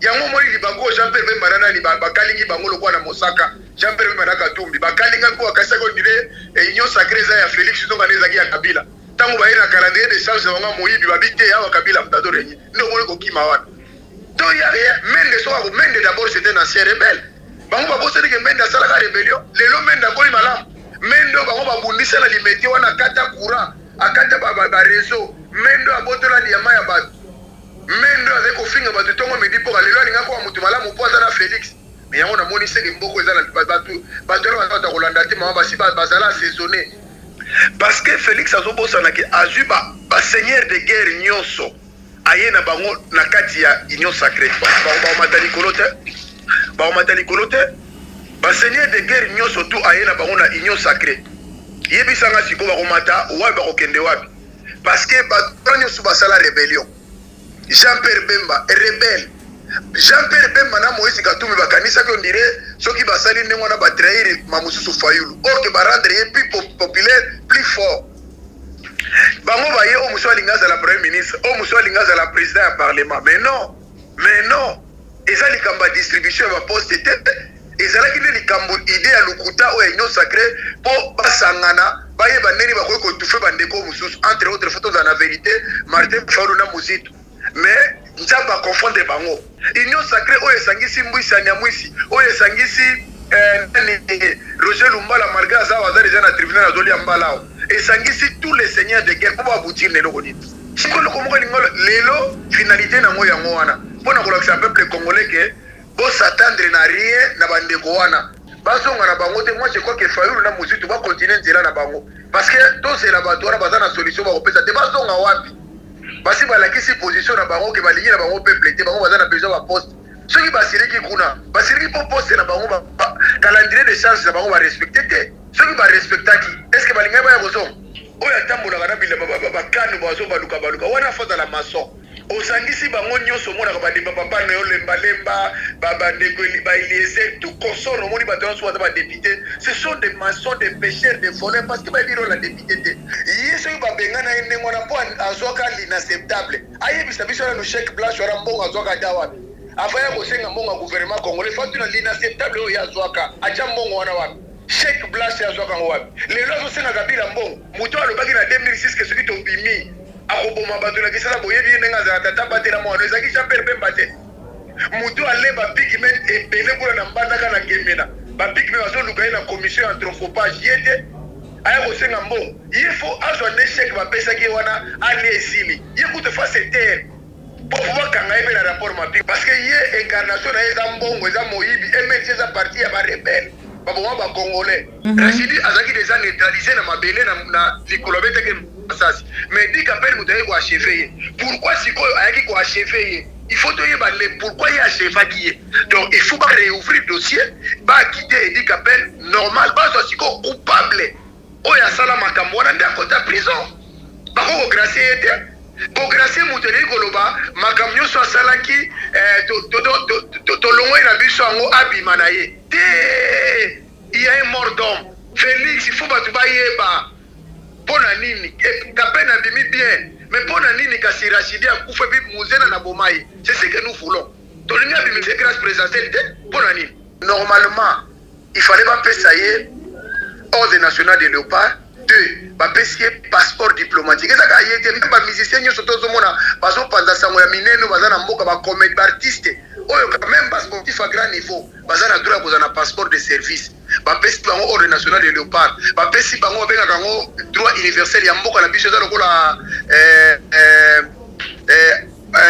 yango moni libango Jean-Pierre Bemba nani bakalingi bango lokwa na Mosaka Jean-Pierre Bemba na Katumbi bakalinga ko akasaka ondire union sacrée za ya Félix Tshisekedi ngane ya Kabila tango ba ina calendrier de charge za moyibi babite ya Kabila mtado renyi ndio moni ko kima wana to ya rien Mende so ko Mende d'abord c'était un ancien rebelle bango baboseli ke Mende asala ka rébellion lelo Mende akoli malamu Mendo bango babundisa la limeti wana kata courant akata ba réseau Mendo abotola diama ya bato Mendo avec kofinga bato tongo medi pour aller loin ngako mutu malamu poza na Félix mais yango na moni seke mboko ezala bato ba kolanda te mama basi bazala saisonné parce que Félix azobosa na ke azuba ba seigneur de guerre nyonso ayena bango na kati ya union sacrée ba matali kolote ba seigneur de guerre nyonso tout ayena bango na union sacrée yebisanga siko ba komata wa ba kokende wapi parce que ba nyonso basala rébellion Jean-Pierre Bemba rebelle Jean-Pierre Bemba na Moïse Katumbi bakanisa ko ndire soki basali ndenge wana ba trahir mamususu Fayulu or que ba rendre plus populaire plus fort bango baye o muso alingaza la premier ministre o muso alingaza la président ya parlement mais non eza likamba distribution ya poste tete ezalaki nde likambo idée ya lukuta o union sacrée po basangana baye baneni bakoki kotufe bandeko mususu entre autres photos za na vérité Martin Fayulu na Muzitu mais nzamba confondre bango union sacrée o esangisi mbwisa nyamwisi o esangisi Roger Lumbala malgré ça wazari déjà na tribunal azoli ambalao esangisi tous les seigneurs de guerre pour aboutir lelo koniti sikolo komoko lingolo lelo finalité na ngo yango wana pona kolakisa peuple congolais que bo s'attendre na rien na bandeko wana bazonga na bango te moi je crois que Fayulu na Muzitu ba continuer nzela na bango parce que tous c'est la batora bazana solution ba kopesa te bazonga wapi basi balakisi position na bango ke balingi na bango peuple te bango bazana besoin ba poste soki basiriki kuna basiriki po poste na bango ba calendrier de charge na bango ba respecter te soki ba respectaki est-ce que balinga ba ya kozonga oya tambola kana bila ba kanu bazo baluka wana faza la maçon osangisi bango nyonso mona ka bademba papa na yo lemba baba ndeko ba Eliezer tout consort moni ba dans soit ba député ce sont des maçons des pêcheurs des voleurs parce que ba biro la député te yeso ba benga na ene ngona po azoka l'inacceptable ayebisa biso na chèque blanche ora mbongo azoka dawa afaya ko senga mbongo gouvernement congolais fatu na l'inacceptable o yazwaka acha mbongo wana wapi chèque blanche yazwaka wapi lelo zo senga kabila mbongo muto alobaki na 2006 que soki to bimi akoboma bato na kisala boyebi ndenga za tata batela mwana ezaki Jean-Pierre Bemba te mutu ale ba pigment ebele kuna na mbandaka na gemena ba pigment bazoluka ye na commission anthropophage yete aya kosenga mbongo il faut azwa n'échec bapesaki wana ani esili ye kuta face terre pour pouvoir kanga ebe na rapport mapi parce que ye incarnation na eza mbongo eza moyibi MNC eza parti ya ba rebelle baboma ba congolais Rachidi azaki déjà neutralisé na mabele na likolo beteke sasi mais dit qu'appelle mutaye ko achever pourquoi sikoyo ayaki ko achever il faut te yebale pourquoi il acheva qui donc il faut pas réouvrir dossier ba quitter dit qu'appelle normal ba so siko coupable oya sala makambo wana nda kota prison ba ko gracier ete ko gracier mutaye ko loba makambo so salaki to longo ina biso ngo abima na ye te il y a un mort d'homme Félix il faut ba tu ba yeba pona nini kapena bimi bien mais pona nini kasi Rachidi akufa bi muzena na bomai c'est ce que nous voulons tolinga bimi c'est grâce présidentielle pona nini normalement il fallait pas payer ordre national de léopard 2 ba payer passeport diplomatique ezaka yete ba musicien nyo soto zomona bazo panza sango ya mineno bazana mboka ba comédie artiste oyo quand même ba sportif à grand niveau bazana droit kozana passeport de service bapesi bango ordre national de léopard bapesi bango bengaka yango droit universel ya mboka na biso eza lokola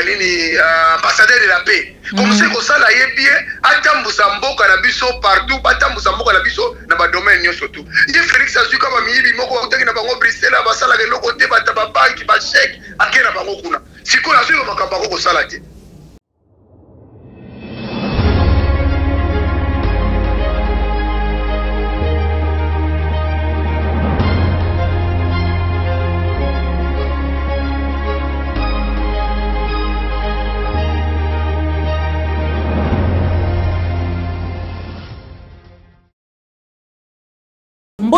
nini ambassadeur de la paix comme c'est kosala ye bien atambusa mboka na biso partout batambusa mboka na biso na badomaine nyonso tu ye Félix azuka bamiyibi moko otaki na bango Bruxelles basalaka eloko te bata babanki bacheke ake na bango kuna sikoyo azoyeba makambo ako kosala te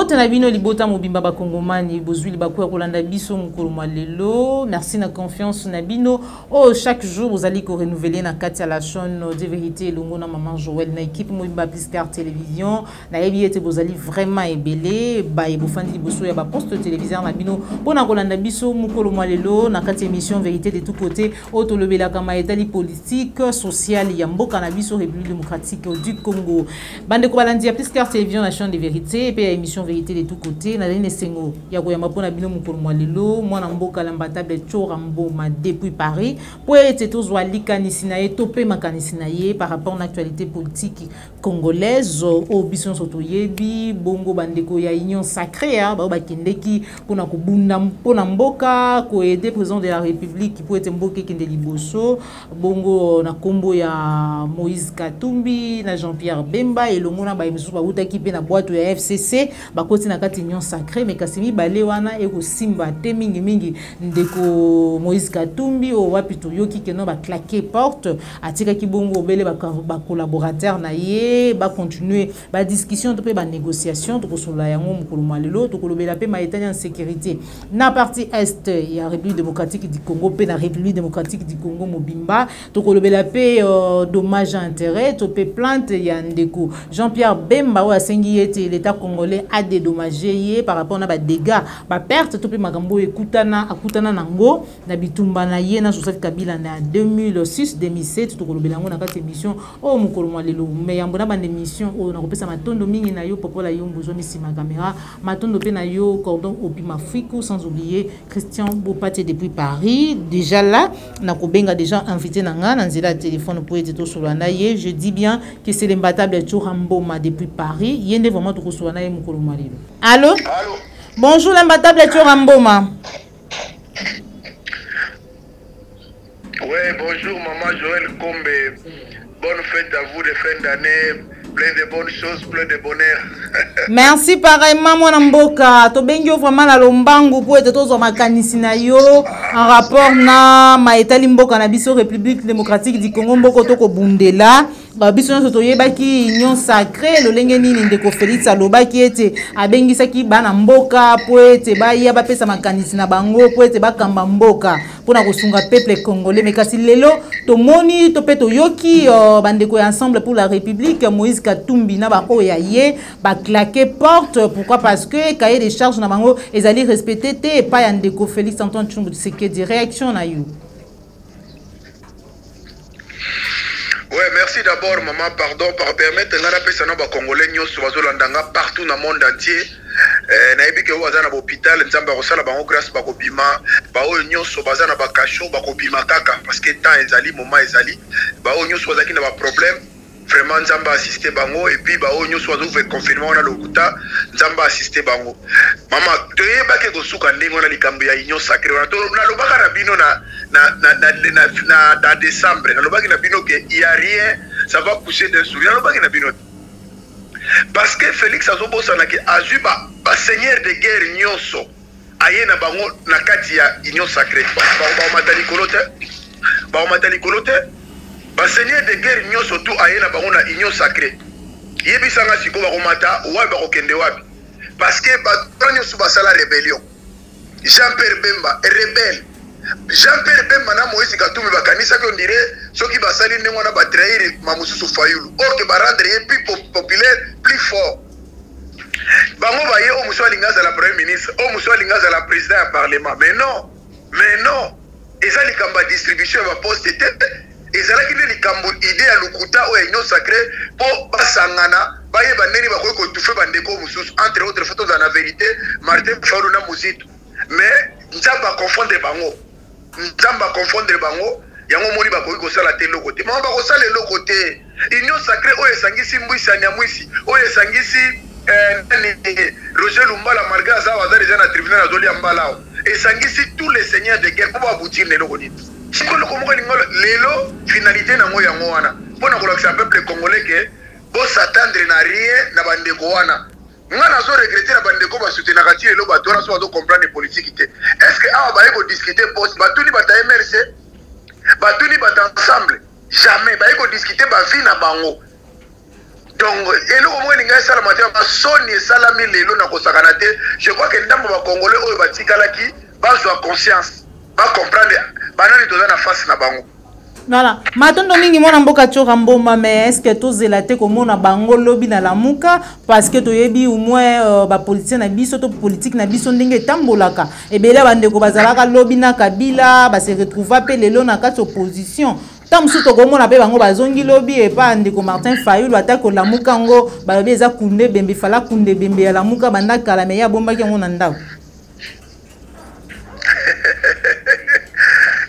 Mbote na bino libota mobimba ba Kongomani bozwi libako ya kolanda biso mukolo lelo. Merci na confiance na bino. Oh chaque jour vous allez ko renouveler na kati ya la chaîne de vérité longo na maman Joël na équipe mobimba Piscar télévision na yebiete bozali vraiment ebelé ba ebofandi liboso ya ba poste téléviseur na bino pona kolanda biso mukolo lelo na kati émission vérité de tout côté otolobela kama etali politique sociale ya mboka na biso République démocratique du Congo. Bande ko balandi ya Piscar télévision na chaîne de vérité et puis émission vérité de tout côté na dene sengo ya ko ya mapona bino mukolo lelo mwana mboka lambatable Chora Mboma depuis Paris pour être tozwa likanisi na ye topé makanisi na ye par rapport à l'actualité politique congolaise au biso soto yebi bongo bandeko ya union sacrée ba bakendeki pona kubunda pona mboka ko aider président de la République pour être mboka kende liboso bongo na kombo ya Moïse Katumbi na Jean-Pierre Bemba et longona ba emusu ba utaki pe na boîte ya FCC ba koti na kati union sacrée mais kasimi bale wana e ko simba te mingi mingi ndeko Moïse Katumbi o wapi to yoki ke no ba claquer porte atika ki bongo bele ba collaborateur na ye ba continuer ba discussion to pe ba négociation to ko sola yango mukolo malelo to ko lobela pe maitani en sécurité na partie est ya République démocratique du Congo pe na République démocratique du Congo mobimba to ko lobela pe dommage à intérêt to pe plainte ya ndeko Jean-Pierre Bemba o asengi ete l'état congolais a dédommagé ye par rapport na ba dégâts ba perte to pe makambo ekutana akutana nango na bitumba na ye na Joseph Kabila na 2006 2007 to ko lobela ngo na kati émission o mukolo malelo mais yambo na bande émission o na kopesa matondo mingi na yo popola yo mbuzo misima caméra matondo pe na yo cordon opima fiku sans oublier Christian Bopate depuis Paris déjà là na kobenga déjà invité na nga na nzela téléphone pour être to solana ye je dis bien que c'est l'imbattable Chora Mboma depuis Paris yende vraiment to solana ye mukolo malelo. Allô bonjour l'imbattable Chora Mboma. Ouais, bonjour maman Joël Kombe. Bonne fête à vous de fin d'année. Plein de bonnes choses, plein de bonheur. Merci pareillement mon mboka. To bengio vraiment la lombangu pour être tozo makanisi na yo en rapport na maetali mboka na biso République démocratique du Congo mboko to ko bundela. Ba biso nso to yebaki union sacrée lo lenge nini ndeko Félix alobaki ete abengisaki bana mboka po ete ba ya ba pesa makanisi na bango po ete ba kamba mboka pona kosunga peuple congolais mais kasi lelo to moni to peto yoki bandeko ensemble pour la République Moïse Katumbi na ba oya ye ba claquer porte pourquoi parce que cahier des charges na bango ezali respecté te pa ya ndeko Félix Antoine Tshilombo Tshisekedi réaction na yo. Ouais, merci d'abord maman, pardon par permettre ngana pesa na ba congolais nyonso bazolandanga partout na monde entier. Na ebike waza na hôpital nzamba kosala bango grâce ba kobima ba oyo nyonso baza na ba kasho ba kobima kaka parce que temps ezali moment ezali ba oyo nyonso bazaki na ba problème vraiment nzamba assister bango et puis ba oyo nyonso bazo faire confinement na lokuta nzamba assister bango. Mama toyeba ke kosuka ndenge na likambo ya union sacrée na lobaka na bino na décembre na lobaki na bino que il y a rien ça va pousser d'un sourire na lobaki na bino parce que Félix azobosana ke azui ba seigneur de guerre nyonso aye na bango na kati ya union sacrée ba matali kolote ba seigneur de guerre nyonso tout aye na bango na union sacrée yebisanga siko ba komata wa ba kokende wapi parce que ba nyonso basala rébellion Jean-Pierre Bemba rebelle Jean-Pierre Bemba na Moïse Katumbi bakanisa ko ndire soki basali ndenge na ba trahir mamususu fayulu ok ba rendre plus populaire plus fort bango ba ye o muso alingaza la premier ministre o muso alingaza la président ya parlement mais non eza likamba distribution ya poste te ezalaki nde likambo idée ya lukuta o union sacrée po basangana baye baneni bakoki kotufe bandeko mususu entre autres photos dans la vérité Martin Fayulu na Muzitu mais nzamba confondre bango yango moni bakoki kosala te eloko te mama bakosala eloko te union sacrée oyo esangisi mbwisi anyamwisi oyo esangisi Roger Lumbala malgré aza aza déjà na tribunal azolia mbala awo esangisi tous les seigneurs de guerre po babutire na eloko nini siko eloko moko lingolo lelo finalité nango yango wana mpona kolakisa peuple congolais ke bosatendre na rien na bandeko wana nga nazo regretter na bandeko basoutenaka ti lelo bato wana so bazo comprendre politique te est ce que awa baye kodiscute poste batuni bata MRC batuni bata ensemble jamais baye kodiscute bavi na bango donc eloko moko elingi esalama te basoni esalami lelo na kosakana te. Je crois que ndambo bakongole oyo batikalaki bazwa conscience bacomprendre banani toza na face na bango. Voilà. Matondo mingi mona mboka tchoka mboma, mais est-ce que tozela te komona bango lobi na lamuka parce que toyebi au moins ba politicien na biso to politique na biso ndenge tambolaka ebele bandeko bazalaka lobi na Kabila ba se retrouva pe lelo na kati opposition tamsu to komona pe bango bazongi lobi e pa ndeko Martin Fayulu atako lamuka ngo balobi eza kunde bembe fala kunde bembe ya lamuka banda kala me ya bomba ki ngo na ndao.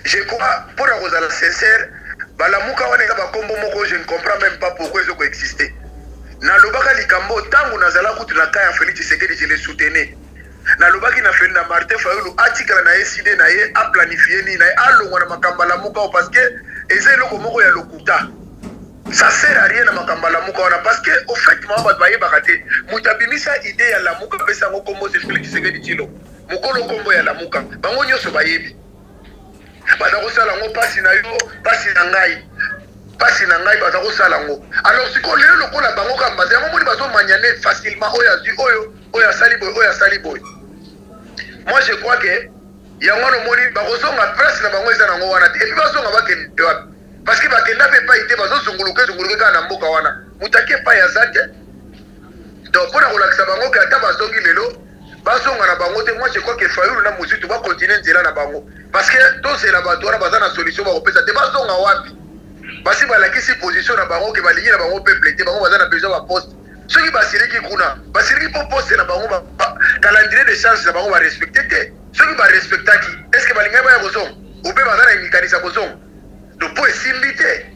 Je crois, pour être sincère, balamuka waneka bakombo moko, je ne comprends même pas pourquoi ils ont existé. Na lobaka likambo tangu nazala kutu na kaya Félix Tshisekedi je les soutenais. Na lobaki na Félix na Martin Fayulu atikala na eside na ye a planifier ni na ye alongwa na makamba lamuka parce que eza eloko moko ya lokuta. Ça sert à rien na makamba lamuka wana parce que au fait mama baye bakate mutabimisa idée ya lamuka pesa ngo kombo se Félix Tshisekedi tilo. Mukolo kombo ya lamuka. Bango nyoso bayebi. Bazako sala ngo pasi na yo pasi na ngai bazako sala ngo alors siko lelo lokola bango kamba yango moni bazo manyane facilement oya sali boy. Moi je crois que yango no moni bakozonga presse na bango eza nango wana et puis bazonga bakende wapi parce que bakenda pe pa ite bazo zunguluke kana na mboka wana mutake pa ya zake donc pona kolakisa bango ke ata bazongi lelo bazonga na bango te. Moi je crois que Fayulu na muzitu ba continuer nzela na bango parce que tous les laboratoires baza na solution ba kopesa te bazonga wapi basi balakisi position na bango ke balingi na bango peuple te bango baza na besoin ba poste soki basiriki kuna basiriki po poste na bango calendrier de charge na bango ba respecter te soki ba respectaki est-ce que balinga ba ya kozonga ou pe baza na imikanisa kozonga donc po esimbi te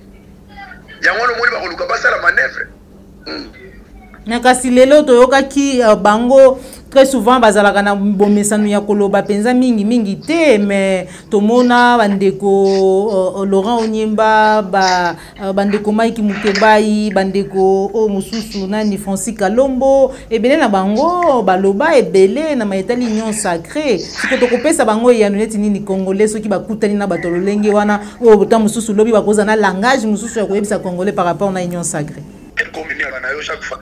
yango no moni bakoluka basala manœuvre na kasi lelo toyokaki bango très souvent bazalaka na bomesano ya koloba penza mingi te mais tomona bandeko Laurent Onyemba bandeko Mike Mukebai bandeko mususu nani Francis Kalombo ebele na bango baloba ebele na maetali union sacrée siko tokopesa bango ya neti nini congolais soki bakutani na batololenge wana ta mususu lobi bakoza na langage mususu ya koyebisa congolais par rapport na union sacrée. Chaque fois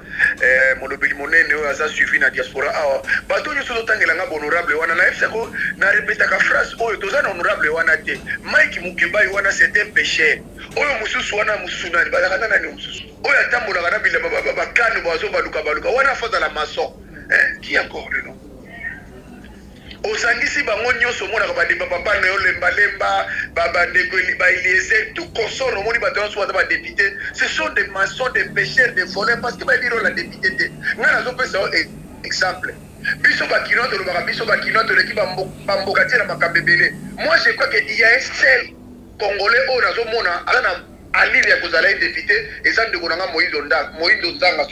molobeli monene oyo aza suivi na diaspora awa bato nyonso totangelanga honorable wana na efsako na répétaka phrase oyo toza na honorable wana te Mike Mukebai wana c'est un péché oyo mususu wana mususu nani bazaka nani mususu oyo atambolaka na bilamba bakano bazo baluka wana faza la maçon qui encore le nom osangisi bango nyonso monaka bademba papa na yo lembalemba babandeko bailiese tout consort omoni bato nyonso baza badepute ce sont des maçons des pêcheurs des voleurs parce que bayebiro la députe te ngai nazopesa yo exemple biso bakinoa tolobaka biso bakinoa toleki bamboka tie na makambo ebele. Moi je crois que il y a un seul congolais oyo nazomona aza na alile ya kozala ye député eza ndeko nanga Moïse Nzanga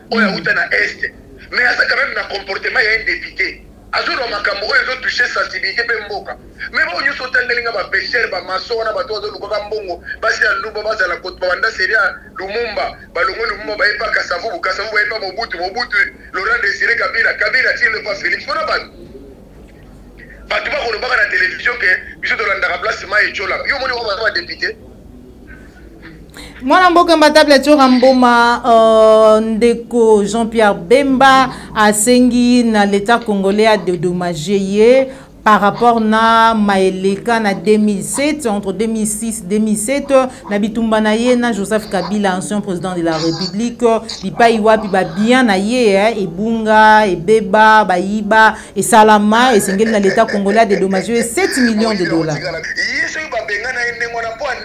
oyo auta na este mais aza quand même na comportement ya un député azolo makambo oyo ezotouche sensibilité mpe mboka mais bao nyonso otangelinga bapeshere bamaso wana bato bazolukoka mbongo basi ya lumba bazala babanda seria Lumumba balongwe Lumumba bayepa Kasavubu bayepa Mobutu Laurent Désiré Kabila tile pas Félix mpona bato bakolobaka na télévision ke biso tolandaka place ma ecola yo moni wa baza badepute Mwana mboka mbatable tchoka mboma ndeko Jean-Pierre Bemba asengi na l'état congolais a dédommagé ye par rapport na maeleka na 2007 entre 2006 2007 na bitumba na ye na Joseph Kabila ancien président de la République bipai wapi ba bien na ye ebunga ebeba baiba et salama esengeli na l'état congolais a dédommagé 7 millions de dollars.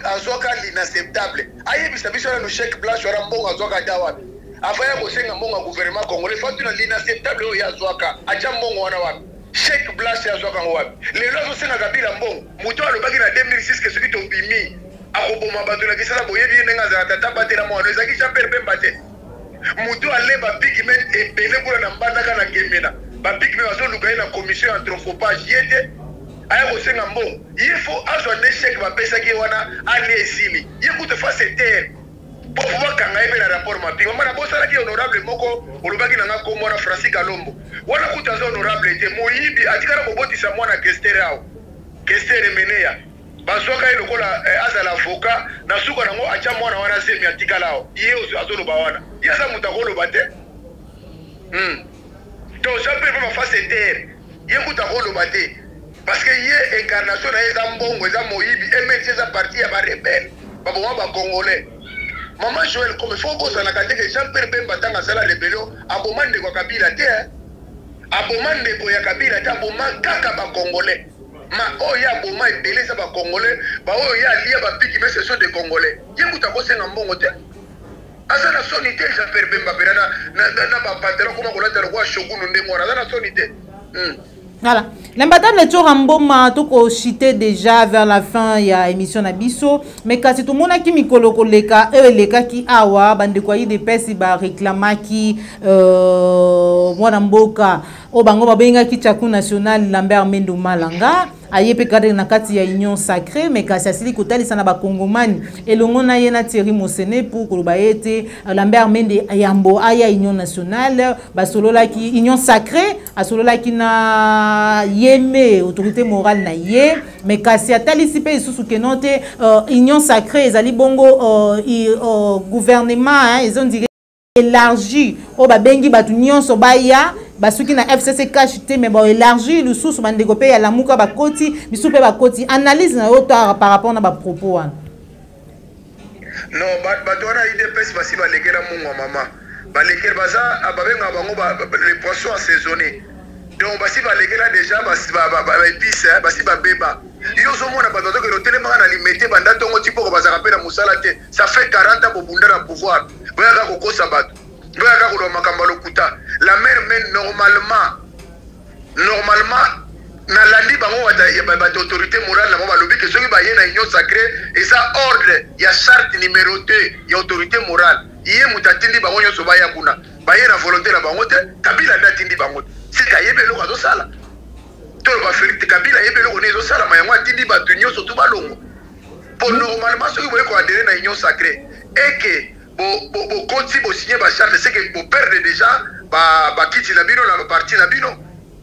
Azoka l'inacceptable ayebisa biso na chèque blanche wala mbongo azoka dawa afaya kosenga mbongo gouvernement congolais fatu na l'inacceptable oyo azoka acha mbongo wana wapi chèque blanche azoka wapi lelo azosenga Kabila mbongo muto alobaki na 2006 ke soki tobimi akoboma bato na kisala boyebi ndenga za tata batela mwana ezaki Jean-Pierre Bemba te muto aleba pigment ebele kuna na mbandaka na gemena ba pigment bazoluka na commission anthropophage yete aya kosenga mbongo il faut azwa n'échec bapesaki wana ani esili ye kuta face terre pour pouvoir kanga ebe na rapport mapinga mana bosalaki honorable moko olobaki nanga kombo na Francis Kalombo wana kuta za honorable te moyibi atikala kobotisa mwana Kester ao Kester Meneya basoka lokola azala avocat na suka nango acha mwana wana semi atikalao ye azoloba wana ye aza mutu akoloba te to Jean-Pierre Bemba face terre ye kuta akoloba te parce que ye incarnation na ye eza mbongo eza moyibi MNC eza parti ya barebele baboma bacongolais. Maman Joël comme faut bozalaka te ke Jean-Pierre Bemba ntango asala rebellion aboma ndeko ya Kabila te aboma ndeko ya Kabila te aboma kaka bacongolais. Ma oya boma ebele za ba congolais ba oya lia ba piki mais ce sont des congolais yengu ta ko senga mbongo te asa na sonité Jean-Pierre Bemba berana na ba patero kuma ko latero kwa shogunu ndemo na na sonité. Voilà. L'imbattable Tchoramboma toko chité déjà vers la fin il y a émission na biso mais kasi tout monde qui mikolo koleka leka ki awa bande kwa de pesi ba réclamaki mwana mboka o bango babenga ki chaku national Lambert Mende Malanga ayepe cadre na kati ya union sacrée mais kasi asili kotali sana ba kongomani elongo na ye na Thierry Mosene pour koloba ete Lambert Mende yambo aya union nationale ba solola ki union sacrée asolola ki na yeme autorité morale na ye mais kasi atali pe isusu kenote union sacrée ezali bongo gouvernement ils ont dit élargi o ba bengi batu nyonso baya basuki na FCC cash te mais ba élargi le sous bandeko pe ya lamuka ba koti bisu pe ba koti analyse na yo par rapport na ba propos wana non ba dona IDPS basi ba lekela mungu mama ba lekela baza ababenga bango les poissons assaisonnés donc basi ba lekela déjà basi ba épice basi ba beba yo zo mona ba doto ke le telema na limité banda tongo tipo ko baza rapela musala te ça fait 40 ans bobunda na pouvoir boya ko kosa bato boya ka ko makamba lokuta la mère mais normalement na landi bango ba autorité morale na ba lobi que soki ba yena union sacrée et ça ordre ya charte numéro 2 ya autorité morale iye mutatindi bango nyoso ba ya kuna ba yena volonté na bango te Kabila ndatindi bango c'est kayebe lo ko sala to ba Félix Kabila yebe lo ko nezo sala mayango atindi ba dunyo surtout ba longo pour normalement soki boye ko adhérer na union sacrée et que bo konti bo signer ba charte c'est que bo perdre déjà ba kiti na bino na parti na bino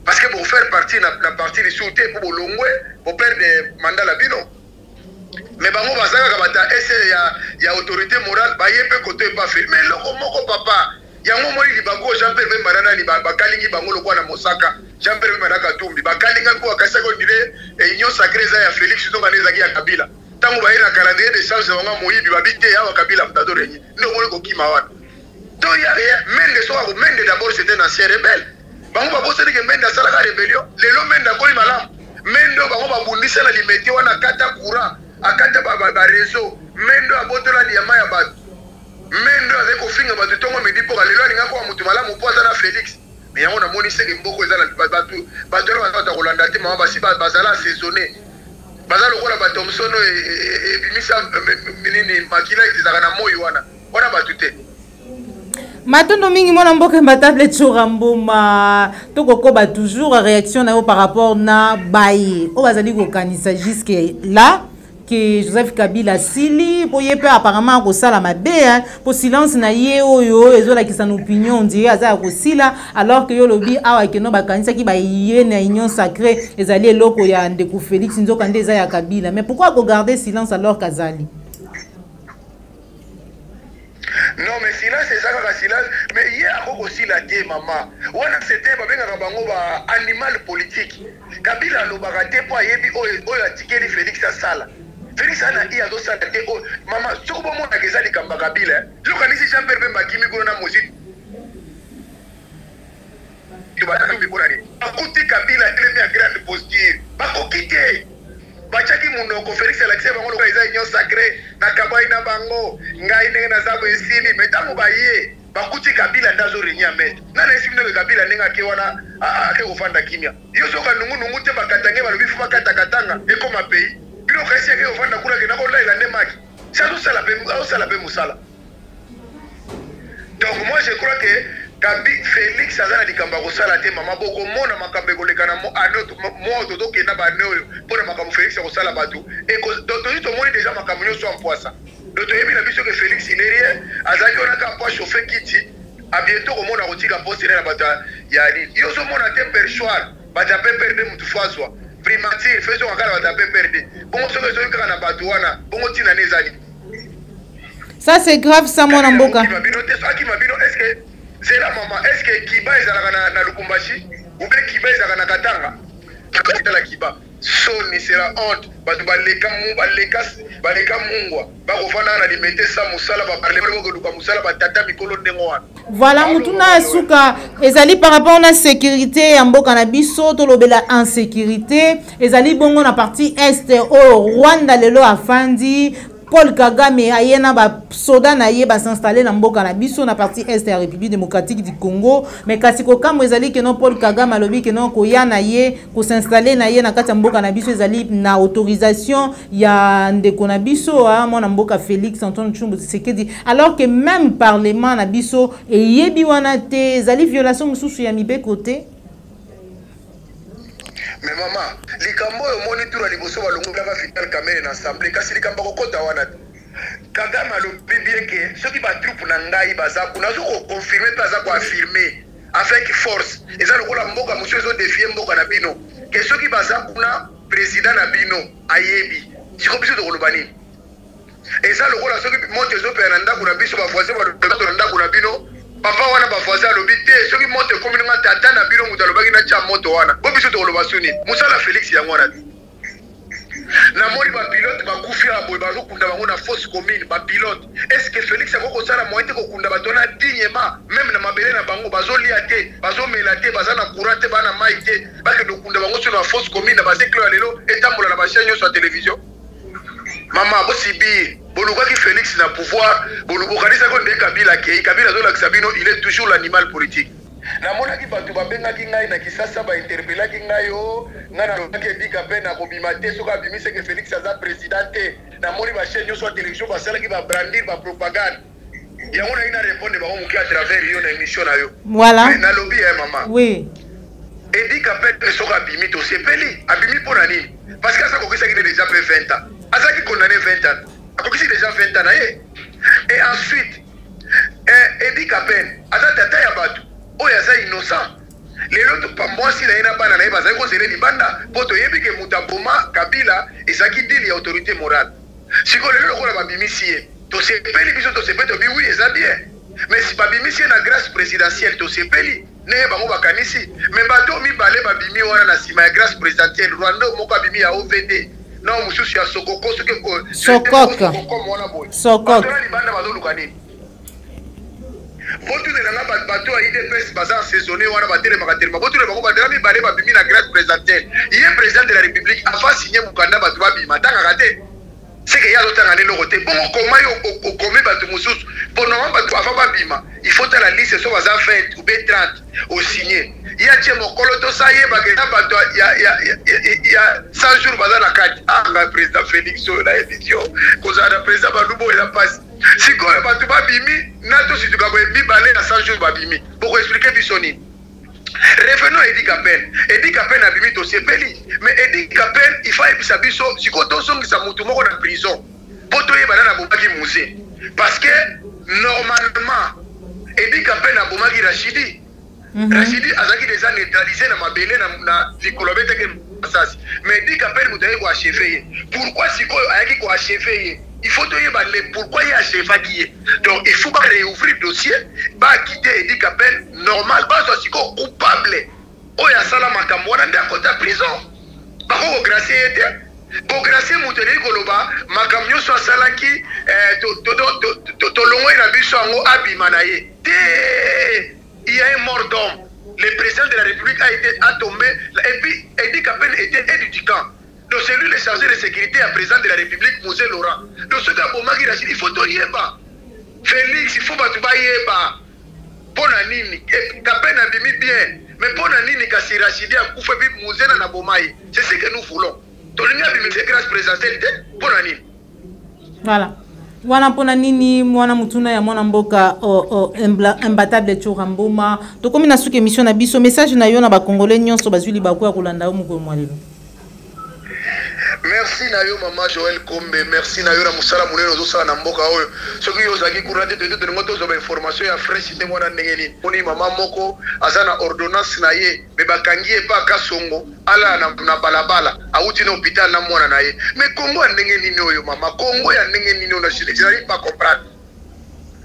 parce que pour faire partie na parti de souté pour bolongwe pour perdre mandat la bino mais bango basaka ka bata ese ya autorité morale ba yebe côté pas fait mais loko moko papa yango moli libango Jean-Pierre Bemba nana ni ba kalingi bango lokwa na Mosaka Jean-Pierre Bemba na Katumbi ba kalinga ko akasa ko dire union sacrée za ya Félix to kaneza ki ya Kabila tango ba ina calendrier de change bango moyibi ba bité ya Kabila mtadore nyi ndo moli ko kima wana to ya Mende so ko Mende d'abord c'était un ancien rebelle bango ba boseli ke Mende asala ka rébellion lelo Mende akoli malamu Mende bango ba bundisa la limité wana kata courant akata ba réseau Mende abotola liama ya ba Mendo avec au finga ba tongo midi pour aller là ninga ko mutu malamu poza na Félix mais yango na moni seke mboko ezala batu ba Rolanda te mama basi bazala saisonné bazala lokola ba Thomson et bimisa nini makila izaka na moyo wana batu te Matondo mingi mona mboka Imbattable Tchoramboma toko ba toujours réaction na yo par rapport na baye o bazali ko kanisa jusque là que Joseph Kabila sili pour y peut apparemment ko sala mabe pour silence na ye oyo ezola ki son opinion dirait aza ko sila alors que yo lobi awa ke no bakanisa ki ba ye na union sacrée ezali eloko ya ndeko Félix nzoka ndeza ya Kabila mais pourquoi ko garder silence alors kazali non mais silence c'est ça ka silence mais hier ako aussi la té maman wana c'était ba benga bango ba animal politique Kabila lo bagate po yebi oyo atikeli Félix asala Félix ana iya do sala te mama soko bo mona ke zali kamba Kabila lokanisi Jean-Pierre Bemba kimi ko na musique tubana mbi bona ni akuti Kabila ile mi grande posture bakokite bachaki munoko Félix Alexis bango lo kaisa union sacrée na kabai na bango ngai ndenge na zabo esili metango baye bakuti Kabila ndazo renya met na esi bino Kabila nenga ke wana ake kofanda kimia yo soka nungu te bakatange balobi fu bakata katanga ekoma pays bino kasi ake kofanda kula ke nako laila ne maki ça tout ça la pe musala donc moi je crois que Félix azala dikamba ko sala te mama boko mona makambe ko lekana mo ano to ke na ba ne pour makambo Félix ko sala batu et ko to moni déjà makambo nyo so en poisa donc yebi na biso que Félix il est rien azaki on a ka pas chauffer kiti a bientôt ko mona ko tika poste na bata ya ni yo so mona te perchoir ba ja pe perdre mutu fazwa primature fait son kala ba perdre bongo soki soki kaka na bato wana bongo tina nezali ça c'est grave ça mon mboka mabino te saki mabino est-ce que c'est la maman est-ce que kiba ezalaka na lukumbashi ou bien kiba ezalaka na katanga la kiba soni sera honte bato baleka mungwa bakofana na limete sa musala baparle bakoluka musala batata mikolo ndengo wana voilà mutuna suka ezali par rapport na sécurité ya mboka na biso tolobela insécurité ezali bongo na partie est au Rwanda lelo afandi Paul Kagame ayena ba soda na ye ba s'installer na mboka na biso na partie est de la République démocratique du Congo mais kasi ko kamwe ezali que non Paul Kagame alobi que non ko ya na ye ko s'installer na ye na kati mboka na biso ezali na autorisation ya ndeko na biso mwana mboka Félix Antoine Tshilombo Tshisekedi alors que même parlement na biso e yebi wana te ezali violation mususu ya mibe côté. Mais maman, les cambo moniteur à liboso balongolaka Vital Kamerhe na assemblée kasi likambo kokota wana Kagame alobi bien que ceux qui battent troupe na ngai baza kuna zo confirmer baza ko affirmer avec force eza lokola mboka monsieur zo défier mboka na bino que ceux qui baza kuna président na bino ayebi siko biso to kolobani eza lokola ceux qui monte zo pe na ndako na biso ba voisin ba na ndako na bino papa wana ba voisin alobi te soki moto ekomi nga tata na bino mutu alobaki na tia moto wana bo biso tokoloba suni mosala Félix yango wana namoni bapilote bakufi ya boye bazokunda bango na fosse commune bapilote est-ce que Félix akokosala moyen te kokunda bato na dignement même na mabele na bango bazolia te bazomela te baza na courant te bana mai te bakende kokunda bango sur na fosse commune na baseklo ya lelo etambola na bachaine nyonso ya télévision mama bosibi bolukaki Félix na pouvoir bolubokanisa ko nde Kabila kei Kabila zolakisa bino il est toujours l'animal politique namonaki bato babengaki ngai na Kisasa bainterpelaki ngai o ngai nalobaki Edika pe na kobima te soki abimiseke Félix aza président te namoni bachaine nyonso ya télévision basalaki babrandir bapropagande yango nayi na répondre bango moke à travers yo na émission na yo voilà nalobi mama oui Edika pe soki abimi tosepeli abimi mpo na nini parce que aza kokisaki ne déjà pe 20 ans azaki condamné 20 ans akokisi déjà 20 ans na ye et ensuite Edika pe aza tata ya bato oyo aza innocent lelo pambwasi na ye na bana na ye bazali kozele libanda mpo toyebi ke moto aboma Kabila ezalaki dili ya autorité morale sikoyo lelo lokola babimisi ye tosepeli biso tosepeli tobi wi eza bien mais si babimisi ye na grâce présidentielle tosepeli neye bango bakanisi mais bato mibale babimi wana na nsima ya grâce présidentielle Rwanda moko abimi ya OVD na mosusu ya Sokoko soki libanda bazoluka nini botune nanga bato ya IDPS baza saisonné wana batelemaka telema botune bango batela mibale babimi na grâce présidentielle ye président de la république afa signé mokanda bato babima tangaka te seke ye azotanga nde eloko te bongo koma yo okomi bato mosusu mpo normalement bato afa babima il faut tala liste so baza 20 ou bien 30 osigné ye atie mokolo tosa yebaka eza bato ya 100 jours baza na kati anga président Félix oyo na édition kozala na président balubo eza mpasi sikoyo bato babimi na tosituka boye mibale na 100 jours babimi poko explike biso nini revenons à Edika Pen abimi tosepeli mais Edika Pen il faut yebisa biso sikoyo tozongisa mutu moko na prison mpo toyebana na bomaki musée parce que normalement Edika Pen abomaki Rachidi Rachidi azalaki déjà neutralisé na mabele na likolo beteke masasi mais Edika Pen mutu ayeki koacheve ye pourquoi sikoyo ayaki koacheve ye il faut toyeba pourquoi il a achevaki ye donc il faut réouvrir le dossier quitter Edika Pen normal bazwa siko coupable oyo asala makambo wana nde akota prison bakokogracie ye te kogracie moto eleki koloba makambo nyonso asalaki tolongo ye na biso yango abima na ye te il y a un mort d'homme le président de la République a tombé et puis Edika Pen était aide du camp. Donc c'est lui le chargé de sécurité à président de la République, Mosé Laurent. Donc ce gars, il faut tout yeba. Félix, il faut pas tout yeba. Pour la nini, Kapen a bimi bien. Mais pour la nini, kasi Rachidi a koufé bi Mosé na bomaye. C'est ce que nous voulons. Donc il y a bimi c'est grâce présidentielle pour la nini. Voilà. Wana pona nini mwana mutuna ya mwana mboka imbattable Tshoramboma. To komi na suki émission na biso message na yo na ba congolais nyonso bazuli bakoya kolanda o mukolo mwalelo. Merci na yo Maman Joël Kombe, merci na yo na musala munene ozosala na mboka oyo. Soki yo ozaki kuna te to ngoto zo ba information ya fresh te mwana ndenge nini. Poni mama moko azana ordonnance na ye, me bakangi e pa kasongo ala na balabala, auti na hôpital na mwana na ye. Mais Congo ya ndenge nini oyo mama? Congo ya ndenge nini oyo je n'arrive pas comprendre.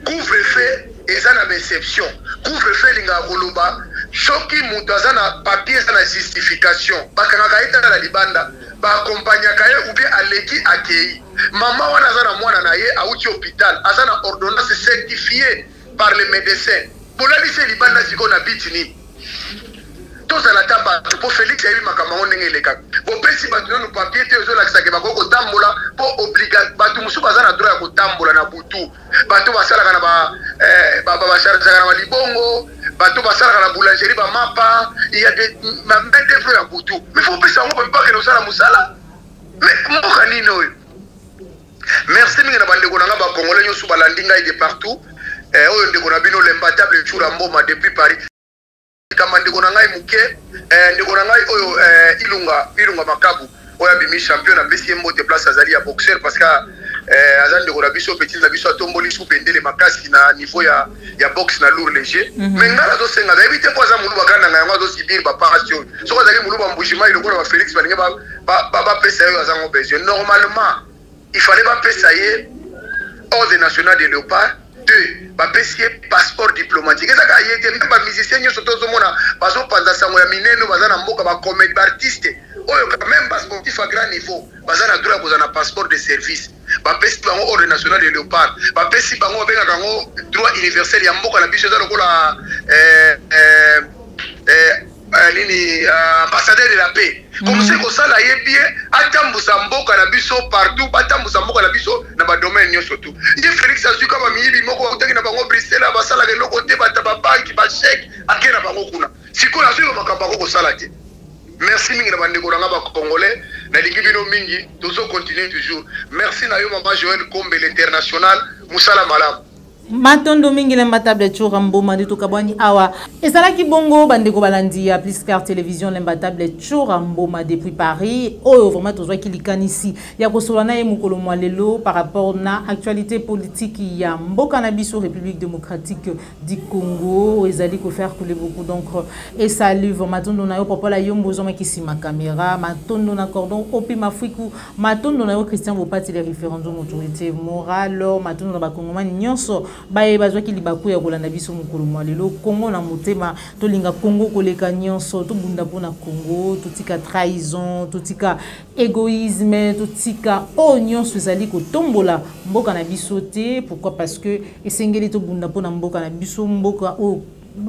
Couvre-feu ezana exception. Couvre-feu linga koloba soki mutu azana papier ezana justification. Bakanga ita na libanda. Ba accompagnaka ye ou bien aleki akei mama wana azana mwana na ye auti hôpital azana ordonnance certifiée par le médecin bolali se libanda siko na bitini tozala taba po Félix yebi makambo ndenge eleka bo pesi batu no papier te ozolakisa ke bakoko tambola po obliga batu musu bazana droit ya kotambola na butu batu basalaka na ba charge na libongo bato basalaka na boulangerie ba mapa il y a des mains d'œuvre ya butu mais faut pesa ngo pas que osala musala mais moka nini oyo merci mingi na bandeko na nga ba congolais nyoso balandi ngai de partout oyo ndeko na bino l'imbattable Chura Mboma depuis Paris kama ndeko na ngai muke ndeko na ngai oyo ilunga makabu oyo bimi champion na pesi mbote place azali ya boxeur parce que azali ndeko na biso petit na biso atomboli sou pendele makasi na niveau ya boxe na lourd léger mais ngala zo senga da éviter kwa za mulu bakana nga yango zo sibir ba passion so ko zali mulu ba mbujima ile ko ba Félix balinga ba pesa yo azango besoin normalement il fallait pas pesa ye ordre national de léopard 2 ba pesier passeport diplomatique ezaka yete même ba musicien nyo soto zo mona bazo panza sango ya mineno bazana mboka ba comédie artiste oyo même ba sportif à grand niveau bazana droit kozana passeport de service ba pesi bango ordre national de léopard ba pesi bango benga kango droit universel ya mboka na biso za lokola nini ambassadeur de la paix comme c'est que ça là yé bien atambusa mboka na biso partout batambusa mboka na biso na ba domaine nyoso tout ndi Félix azuka ba miyibi moko utaki na bango Bruxelles basala ke lokote bataba banki ba chèque akena bango kuna siko na zilo makamba ko sala te. Merci mingi na bandeko na ba congolais na lingi bino mingi tozo continuer toujours. Merci na yo Maman Joël Kombe l'international musala malamu matondo mingi le matable Chura Mboma ndi tukabwani awa ezalaki bongo bandeko balandi ya Pliscar télévision le matable Chura Mboma depuis Paris oyo vraiment tozwa kilikanisi ya kosola na ye mukolo mwa lelo par rapport na actualité politique ya mboka na biso République démocratique du Congo ezali ko faire couler beaucoup donc et salut matondo na yo popola yo mbozo makisima caméra matondo na cordon opi mafiku matondo na yo Christian Bopati les référendums autorité morale matondo na bakongomani nyonso baye bazwaki libaku ya kolanda biso mukolo mwa lelo Congo na motema tolinga Congo koleka nyonso tobunda pona Congo totika trahison totika égoïsme totika nyonso ezali kotombola mboka na biso te pourquoi parce que esengeli tobunda pona mboka na biso mboka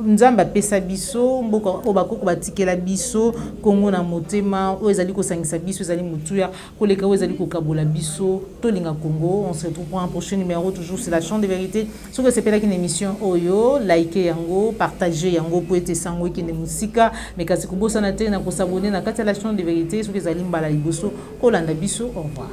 nzamba pesa biso mboka obakoko batikela biso Congo na motema o ezali ko sangisa biso ezali mutuya koleka o ezali ko kabola biso tolinga Congo. On se retrouve pour un prochain numéro toujours c'est la chaîne de vérité so que c'est une émission oyo like yango partager yango po ete sango kende musika mais kasi ko bosa na te na ko s'abonner na kati la chaîne de vérité so que ezali mbala liboso kolanda biso au revoir.